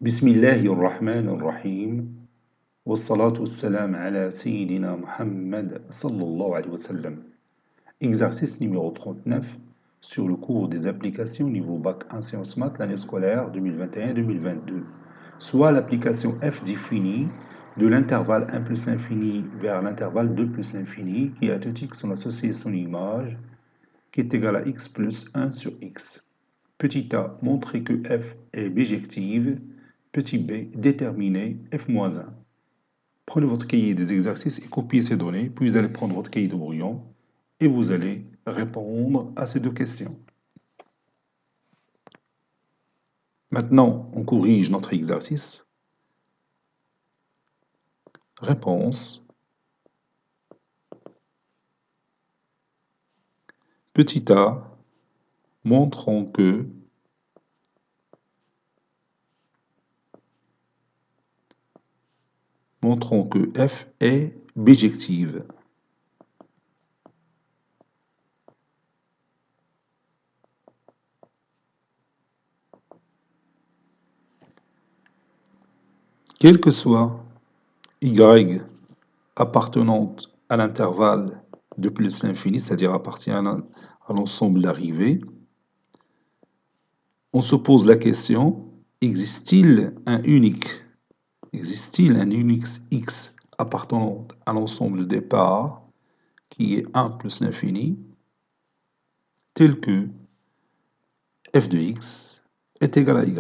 بسم الله الرحمن الرحيم والصلاة والسلام على سيدنا Muhammad sallallahu alayhi wa sallam. Exercice numéro 39 sur le cours des applications niveau bac 1 sciences maths l'année scolaire 2021-2022. Soit l'application f définie de l'intervalle 1 plus l'infini vers l'intervalle 2 plus l'infini qui à tout x sont associés son image qui est égale à x plus 1 sur x. Petit a, montrer que f est bijective. Petit b, déterminer f-1. Prenez votre cahier des exercices et copiez ces données, puis vous allez prendre votre cahier de brouillon et vous allez répondre à ces deux questions. Maintenant, on corrige notre exercice. Réponse. Petit a, montrons que f est bijective. Quel que soit y appartenant à l'intervalle de plus l'infini, c'est-à-dire appartient à l'ensemble d'arrivées, on se pose la question, existe-t-il un unique x appartenant à l'ensemble de départ qui est 1 plus l'infini, tel que f de x est égal à y.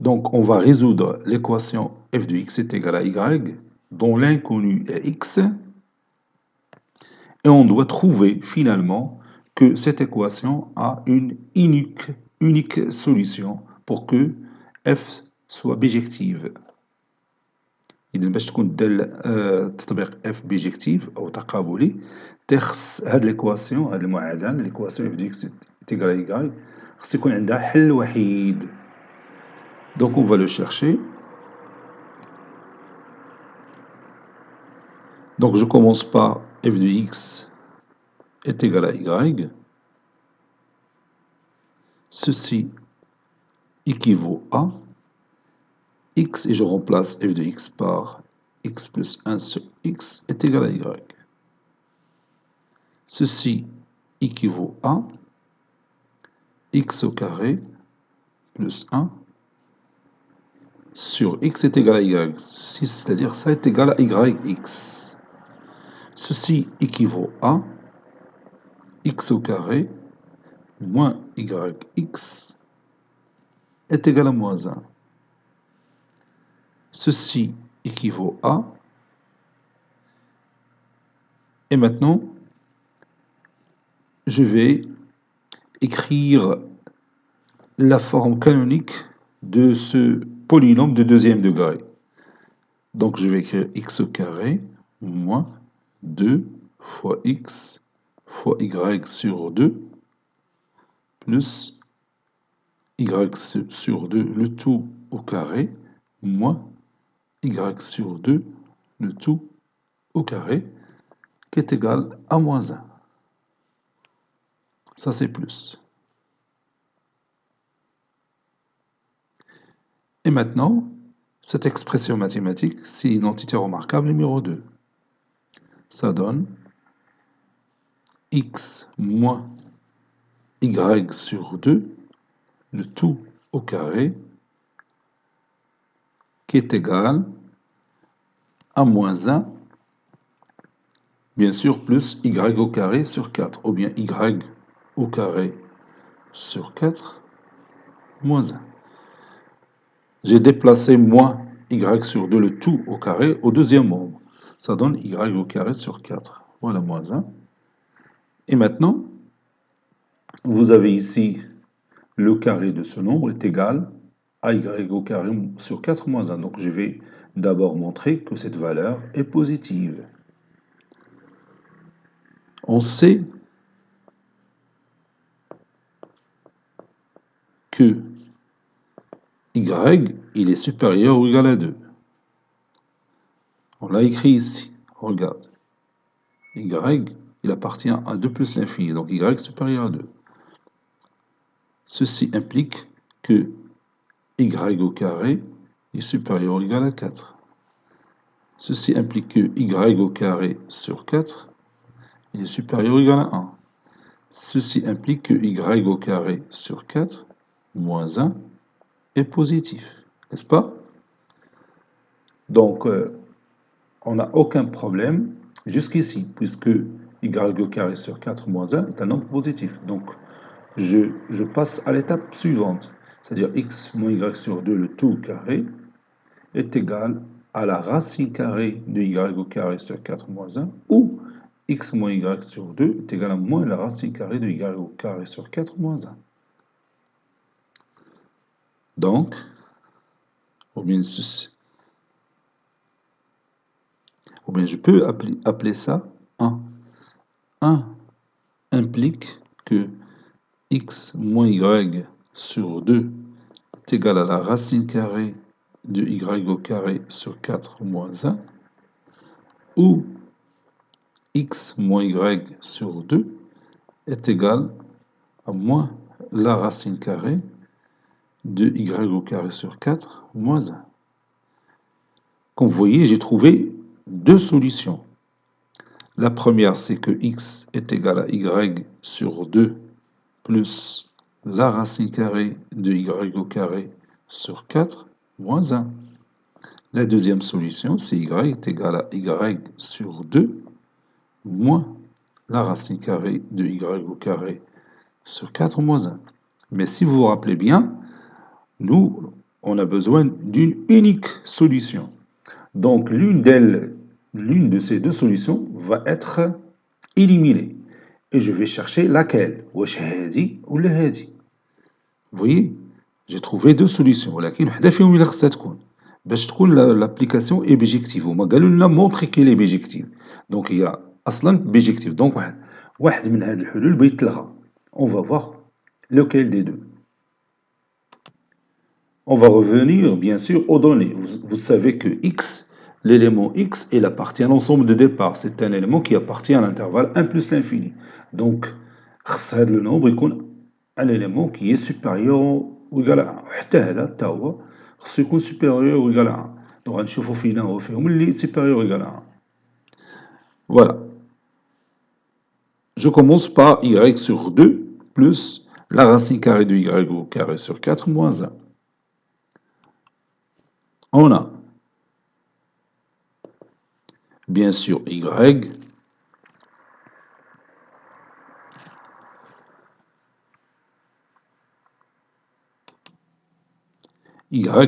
Donc on va résoudre l'équation f de x est égal à y, dont l'inconnu est x, et on doit trouver finalement que cette équation a une unique solution pour que f soit bijective. إذا باش تكون تطبيق f bijective أو تقابلي تخص هاد l'équation هاد المعادلة l'équation f de x est égal à y خص يكون عندها حل وحيد. Donc on va le chercher. Donc je commence par f de x est égal à y. Ceci équivaut à x et je remplace f de x par x plus 1 sur x est égal à y. Ceci équivaut à x au carré plus 1 sur x est égal à y, c'est-à-dire ça est égal à yx. Ceci équivaut à x au carré moins yx est égal à moins 1. Ceci équivaut à... Et maintenant, je vais écrire la forme canonique de ce polynôme de deuxième degré. Donc je vais écrire x au carré moins 2 fois x fois y sur 2 plus y sur 2 le tout au carré moins y sur 2 le tout au carré qui est égal à moins 1. Ça c'est plus. Et maintenant, cette expression mathématique, c'est l'identité remarquable numéro 2. Ça donne x moins y sur 2, le tout au carré, qui est égal à moins 1, bien sûr, plus y au carré sur 4, ou bien y au carré sur 4, moins 1. J'ai déplacé moins y sur 2, le tout au carré, au deuxième membre. Ça donne y au carré sur 4. Voilà, moins 1. Et maintenant, vous avez ici le carré de ce nombre est égal à y au carré sur 4 moins 1. Donc je vais d'abord montrer que cette valeur est positive. On sait que y, il est supérieur ou égal à 2. On l'a écrit ici, regarde. Y, il appartient à 2 plus l'infini, donc y supérieur à 2. Ceci implique que y au carré est supérieur ou égal à 4. Ceci implique que y au carré sur 4 est supérieur ou égal à 1. Ceci implique que y au carré sur 4 moins 1 est positif, n'est-ce pas? Donc, on n'a aucun problème jusqu'ici, puisque y au carré sur 4 moins 1 est un nombre positif. Donc, je passe à l'étape suivante, c'est-à-dire x moins y sur 2, le tout carré, est égal à la racine carrée de y au carré sur 4 moins 1, ou x moins y sur 2 est égal à moins la racine carrée de y au carré sur 4 moins 1. Donc, ou bien je peux appeler ça 1. 1 implique que x moins y sur 2 est égal à la racine carrée de y au carré sur 4 moins 1, ou x moins y sur 2 est égal à moins la racine carrée de y au carré sur 4 moins 1. Comme vous voyez, j'ai trouvé deux solutions. La première, c'est que x est égal à y sur 2 plus la racine carrée de y au carré sur 4 moins 1. La deuxième solution, c'est y est égal à y sur 2 moins la racine carrée de y au carré sur 4 moins 1. Mais si vous vous rappelez bien, nous, on a besoin d'une unique solution. Donc, l'une de ces deux solutions va être éliminée. Et je vais chercher laquelle. Wesh hadi ou la hadi. Vous voyez, j'ai trouvé deux solutions. ولكن وحده فيهم اللي خصها تكون باش تكون l'application est bijective. وما قالوا لنا montrer qu'elle est bijective. Donc, il y a اصلا bijective. Donc, واحد من هاد الحلول بيتلغى. On va voir lequel des deux. On va revenir, bien sûr, aux données. Vous savez que x, l'élément x, il appartient à l'ensemble de départ. C'est un élément qui appartient à l'intervalle 1 plus l'infini. Donc, le nombre يكون un élément qui est supérieur ou égal à 1. وحتى هذا حتى هو خصو يكون supérieur ou égal à 1. Donc, غنشوفوا فينا هو فيهم اللي supérieur ou égal à 1. Voilà. Je commence par y sur 2 plus la racine carrée de y au carré sur 4 moins 1. On a bien sûr y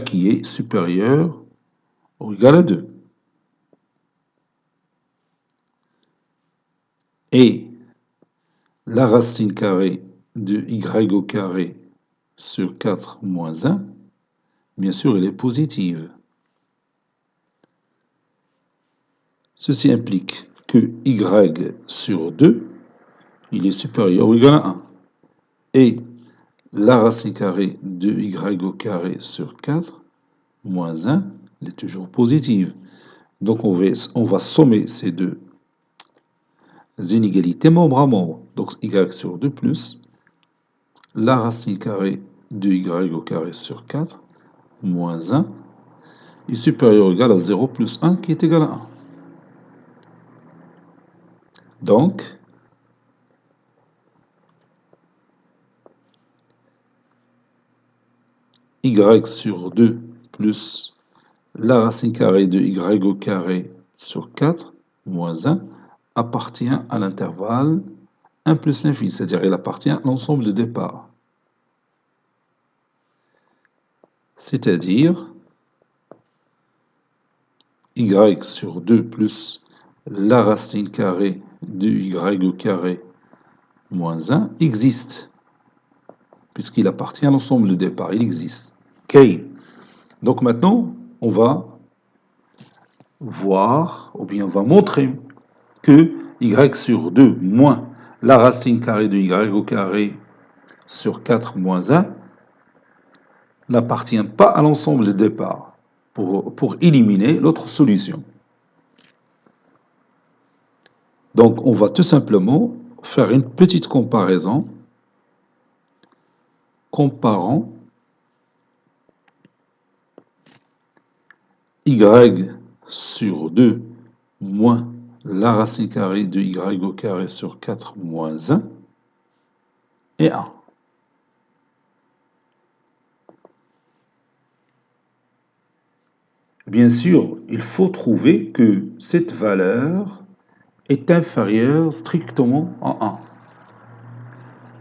qui est supérieur ou égal à 2. Et la racine carrée de y au carré sur 4 moins 1, bien sûr, elle est positive. Ceci implique que y sur 2, il est supérieur ou égal à 1. Et la racine carrée de y au carré sur 4 moins 1, elle est toujours positive. Donc on va sommer ces deux inégalités membre à membre. Donc y sur 2 plus la racine carrée de y au carré sur 4 moins 1 est supérieur ou égal à 0 plus 1 qui est égal à 1. Donc, y sur 2 plus la racine carrée de y au carré sur 4 moins 1 appartient à l'intervalle 1 plus l'infini, c'est-à-dire il appartient à l'ensemble de départ. C'est-à-dire y sur 2 plus la racine carrée de y au carré moins 1 existe, puisqu'il appartient à l'ensemble de départ, il existe. K. Donc maintenant, on va voir, ou bien on va montrer que y sur 2 moins la racine carrée de y au carré sur 4 moins 1 n'appartient pas à l'ensemble de départ pour éliminer l'autre solution. Donc on va tout simplement faire une petite comparaison comparant y sur 2 moins la racine carrée de y au carré sur 4 moins 1 et 1. Bien sûr, il faut trouver que cette valeur est inférieure strictement à 1.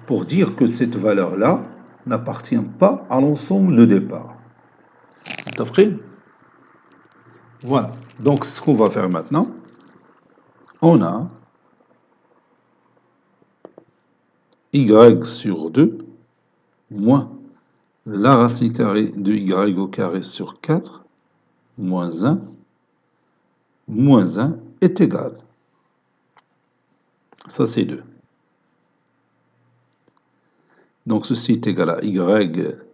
Pour dire que cette valeur-là n'appartient pas à l'ensemble de départ. D'accord ? Voilà. Donc, ce qu'on va faire maintenant, on a y sur 2 moins la racine carrée de y au carré sur 4 moins 1 est égal. Ça, c'est 2. Donc, ceci est égal à y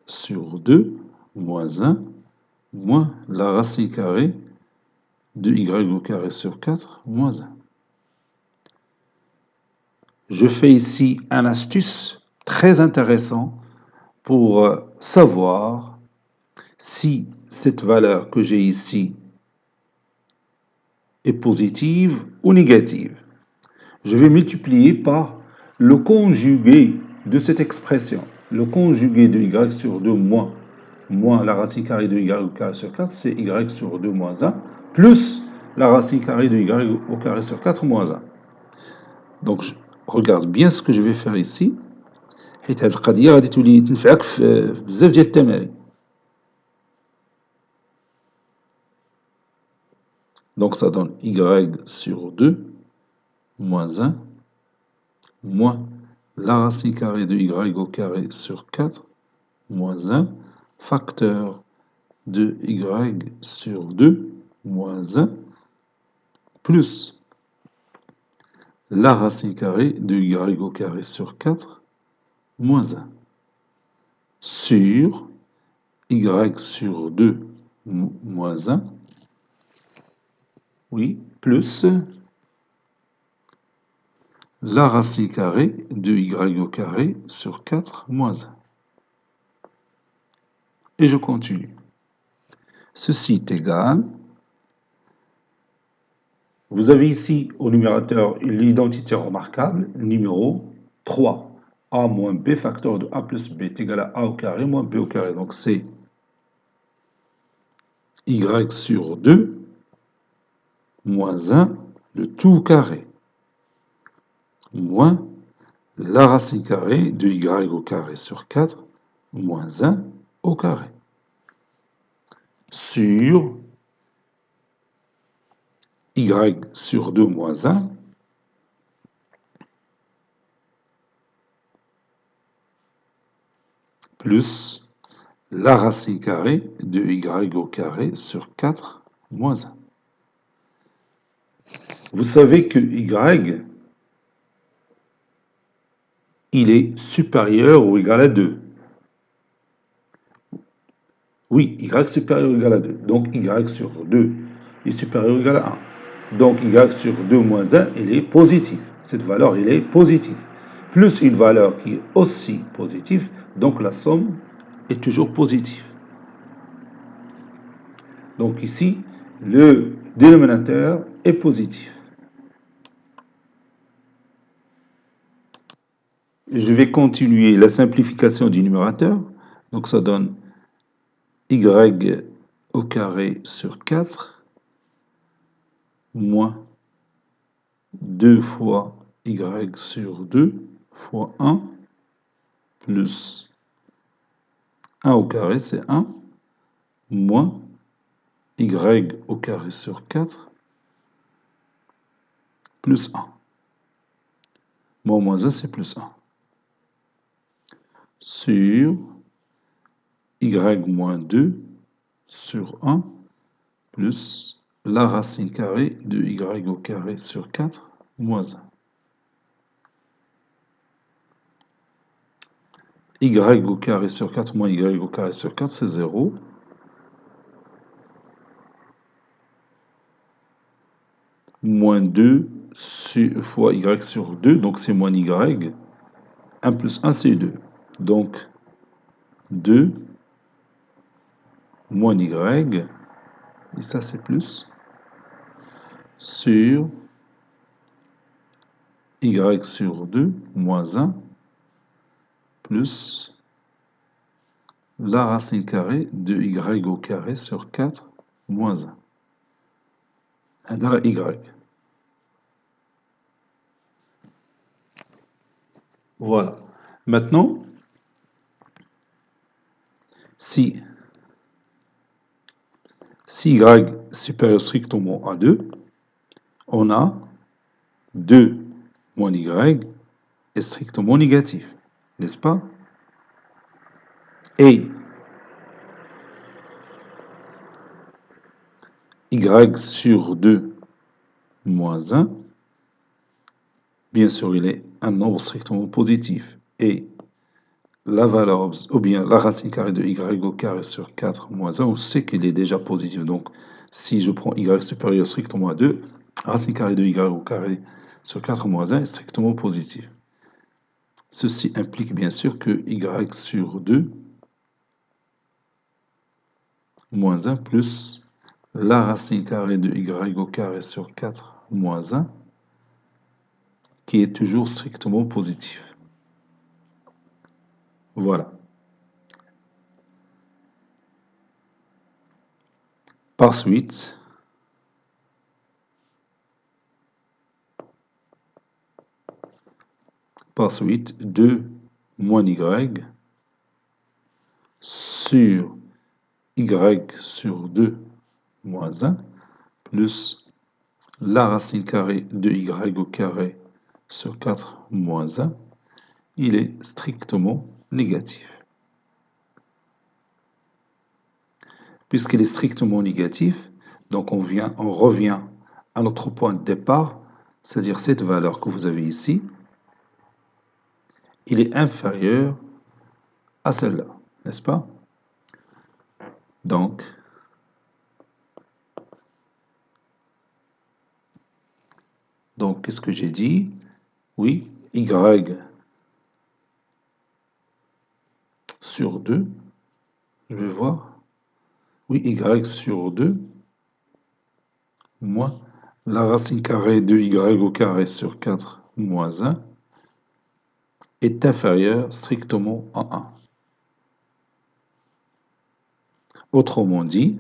sur 2 moins 1 moins la racine carrée de y au carré sur 4 moins 1. Je fais ici un astuce très intéressant pour savoir si cette valeur que j'ai ici est positive ou négative. Je vais multiplier par le conjugué de cette expression. Le conjugué de y sur 2 moins la racine carrée de y au carré sur 4, c'est y sur 2 moins 1, plus la racine carrée de y au carré sur 4 moins 1. Donc, regarde bien ce que je vais faire ici. حيت هذه القضية غادي تولي تنفعك في بزاف ديال التمارين. Donc ça donne y sur 2 moins 1 moins la racine carrée de y au carré sur 4 moins 1 facteur de y sur 2 moins 1 plus la racine carrée de y au carré sur 4 moins 1 sur y sur 2 moins 1, oui, plus la racine carrée de y au carré sur 4 moins 1. Et je continue. Ceci est égal. Vous avez ici au numérateur l'identité remarquable, numéro 3. A moins B facteur de A plus B est égal à A au carré moins B au carré. Donc c'est y sur 2 moins 1 le tout au carré moins la racine carrée de y au carré sur 4 moins 1 au carré sur y sur 2 moins 1 plus la racine carrée de y au carré sur 4 moins 1. Vous savez que y, il est supérieur ou égal à 2. Oui, y supérieur ou égal à 2. Donc y sur 2 est supérieur ou égal à 1. Donc y sur 2 moins 1, il est positif. Cette valeur, il est positive. Plus une valeur qui est aussi positive, donc la somme est toujours positive. Donc ici, le dénominateur est positif. Je vais continuer la simplification du numérateur. Donc ça donne y au carré sur 4 moins 2 fois y sur 2 fois 1 plus 1 au carré, c'est 1, moins y au carré sur 4 plus 1. Moins 1, c'est plus 1. Sur y moins 2 sur 1 plus la racine carrée de y au carré sur 4 moins 1. Y au carré sur 4 moins y au carré sur 4, c'est 0. Moins 2 fois y sur 2, donc c'est moins y. 1 plus 1, c'est 2. Donc, 2 moins y, et ça c'est plus, sur y sur 2 moins 1 plus la racine carrée de y au carré sur 4 moins 1. هذا راه y. Voilà. Maintenant, si y supérieur strictement à 2, on a 2 moins y est strictement négatif, n'est-ce pas? Et y sur 2 moins 1, bien sûr, il est un nombre strictement positif. Et la valeur, ou bien la racine carrée de y au carré sur 4 moins 1, on sait qu'il est déjà positif. Donc, si je prends y supérieur strictement à 2, racine carrée de y au carré sur 4 moins 1 est strictement positif. Ceci implique bien sûr que y sur 2 moins 1 plus la racine carrée de y au carré sur 4 moins 1, qui est toujours strictement positif. Voilà. Par suite, Par suite, 2 moins y sur y sur 2 moins 1 plus la racine carrée de y au carré sur 4 moins 1, il est strictement négatif. Puisqu'il est strictement négatif, donc on revient à notre point de départ, c'est-à-dire cette valeur que vous avez ici, il est inférieur à celle-là, n'est-ce pas? Donc, qu'est-ce que j'ai dit? Oui, y sur 2, je vais voir. Oui, y sur 2 moins la racine carrée de y au carré sur 4 moins 1 est inférieur strictement à 1. Autrement dit,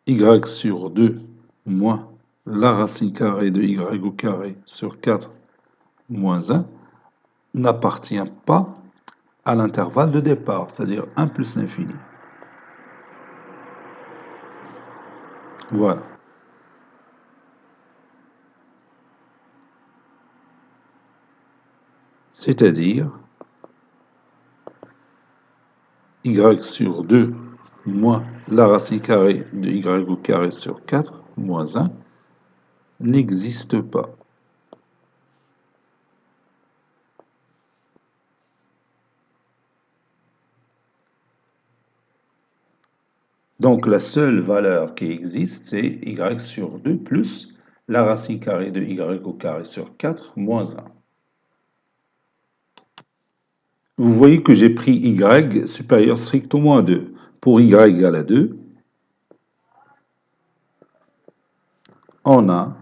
y sur 2 moins la racine carrée de y au carré sur 4 moins 1 n'appartient pas à l'intervalle de départ, c'est-à-dire 1 plus l'infini. Voilà. C'est-à-dire y sur 2 moins la racine carrée de y au carré sur 4 moins 1 n'existe pas. Donc la seule valeur qui existe, c'est y sur 2 plus la racine carrée de y au carré sur 4 moins 1. Vous voyez que j'ai pris y supérieur strictement à 2. Pour y égale à 2, on a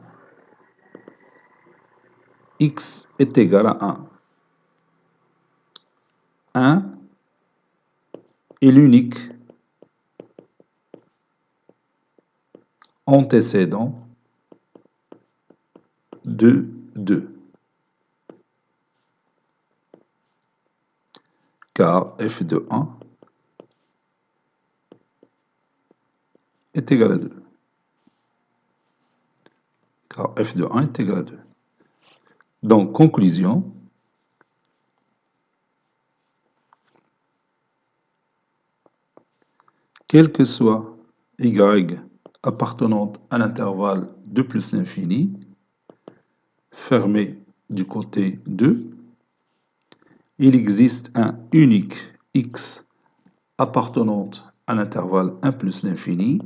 x est égal à 1. 1 est l'unique antécédent de 2. Car f de 1 est égal à 2. Car f de 1 est égal à 2. Donc, conclusion, quel que soit y appartenant à l'intervalle 2 plus l'infini, fermé du côté 2, il existe un unique x appartenant à l'intervalle 1 plus l'infini,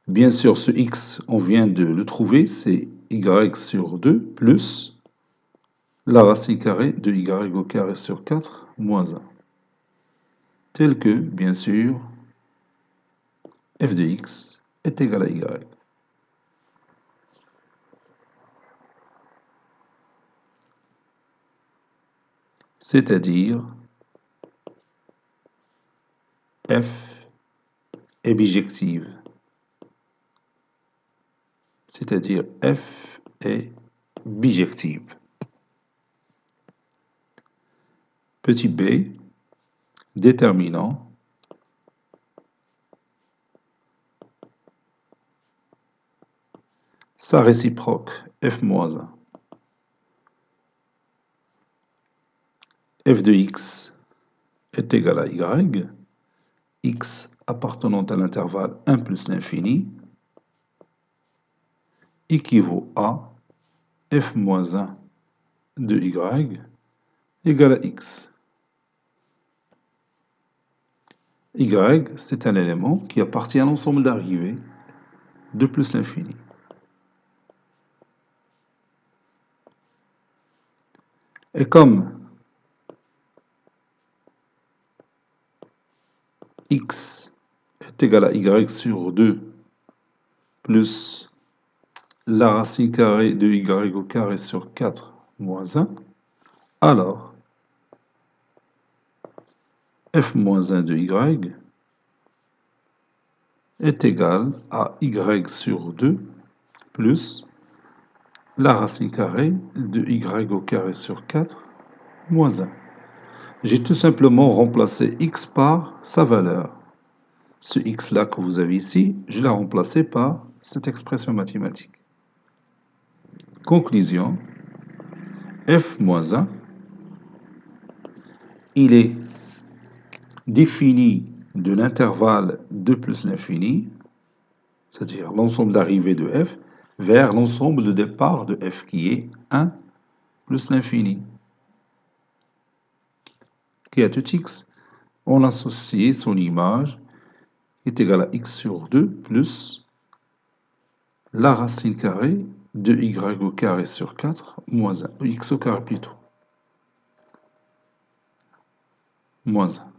Bien sûr, ce x, on vient de le trouver, c'est y sur 2 plus la racine carrée de y au carré sur 4 moins 1. Tel que, bien sûr, f de x est égal à y. C'est-à-dire f est bijective. C'est-à-dire f est bijective. Petit b, déterminant sa réciproque f-1. F de x est égal à y, x appartenant à l'intervalle 1 plus l'infini, équivaut à f-1 de y égale à x. Y, c'est un élément qui appartient à l'ensemble d'arrivées de plus l'infini. Et comme x est égal à y sur 2 plus la racine carrée de y au carré sur 4 moins 1, alors f-1 de y est égal à y sur 2 plus la racine carrée de y au carré sur 4 moins 1. J'ai tout simplement remplacé x par sa valeur. Ce x-là que vous avez ici, je l'ai remplacé par cette expression mathématique. Conclusion, f-1, il est défini de l'intervalle 2 plus l'infini, c'est-à-dire l'ensemble d'arrivée de f, vers l'ensemble de départ de f qui est 1 plus l'infini. Qui à tout x, on associe son image est égal à x sur 2 plus la racine carrée de y au carré sur 4 moins 1, x au carré plutôt, moins 1.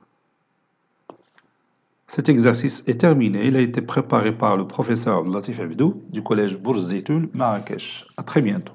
Cet exercice est terminé. Il a été préparé par le professeur Abdel Latif Abidou du collège Bourz Zeytoun, Marrakech. À très bientôt.